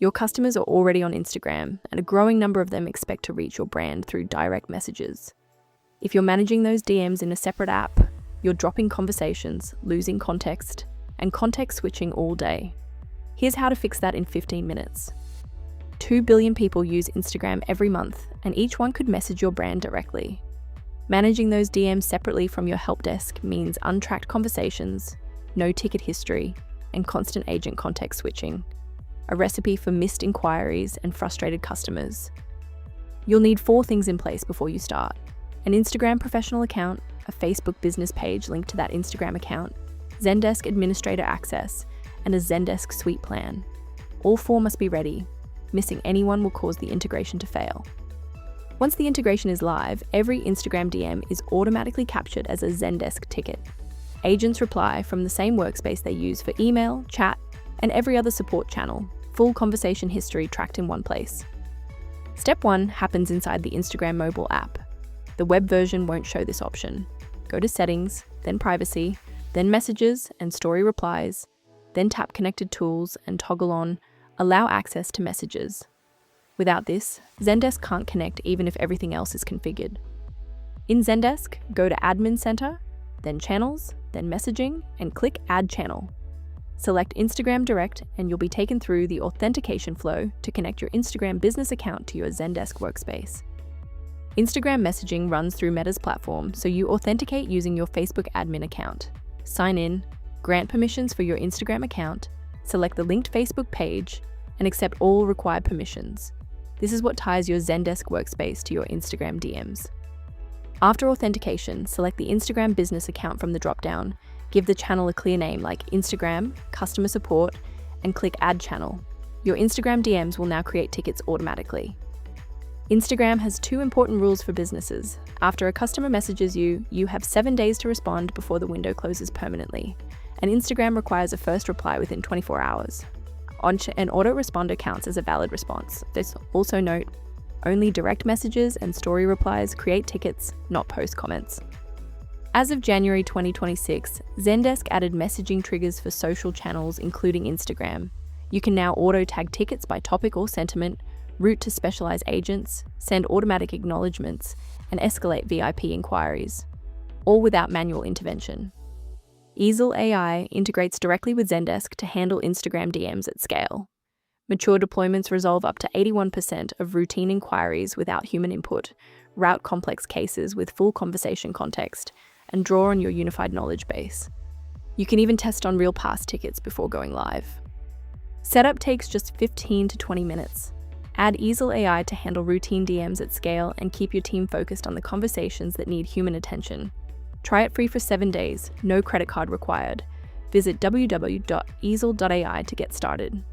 Your customers are already on Instagram, and a growing number of them expect to reach your brand through direct messages. If you're managing those DMs in a separate app, you're dropping conversations, losing context, and context switching all day. Here's how to fix that in 15 minutes. 2 billion people use Instagram every month, and each one could message your brand directly. Managing those DMs separately from your help desk means untracked conversations, no ticket history, and constant agent context switching. A recipe for missed inquiries and frustrated customers. You'll need 4 things in place before you start: an Instagram professional account, a Facebook business page linked to that Instagram account, Zendesk administrator access, and a Zendesk suite plan. All 4 must be ready. Missing anyone will cause the integration to fail. Once the integration is live, every Instagram DM is automatically captured as a Zendesk ticket. Agents reply from the same workspace they use for email, chat, and every other support channel. Full conversation history tracked in one place. Step 1 happens inside the Instagram mobile app. The web version won't show this option. Go to Settings, then Privacy, then Messages and Story Replies, then tap Connected Tools and toggle on Allow Access to Messages. Without this, Zendesk can't connect even if everything else is configured. In Zendesk, go to Admin Center, then Channels, then Messaging, and click Add Channel. Select Instagram Direct and you'll be taken through the authentication flow to connect your Instagram business account to your Zendesk workspace. Instagram messaging runs through Meta's platform, so you authenticate using your Facebook admin account. Sign in, grant permissions for your Instagram account, select the linked Facebook page, and accept all required permissions. This is what ties your Zendesk workspace to your Instagram DMs. After authentication, select the Instagram business account from the dropdown, give the channel a clear name like Instagram, Customer Support, and click Add Channel. Your Instagram DMs will now create tickets automatically. Instagram has 2 important rules for businesses. After a customer messages you, you have 7 days to respond before the window closes permanently, and Instagram requires a first reply within 24 hours. An autoresponder counts as a valid response. Also note, only direct messages and story replies create tickets, not post comments. As of January 2026, Zendesk added messaging triggers for social channels, including Instagram. You can now auto-tag tickets by topic or sentiment, route to specialized agents, send automatic acknowledgements, and escalate VIP inquiries, all without manual intervention. Easel AI integrates directly with Zendesk to handle Instagram DMs at scale. Mature deployments resolve up to 81% of routine inquiries without human input, route complex cases with full conversation context, and draw on your unified knowledge base. You can even test on real past tickets before going live. Setup takes just 15 to 20 minutes. Add Easel AI to handle routine DMs at scale and keep your team focused on the conversations that need human attention. Try it free for 7 days, no credit card required. Visit www.easel.ai to get started.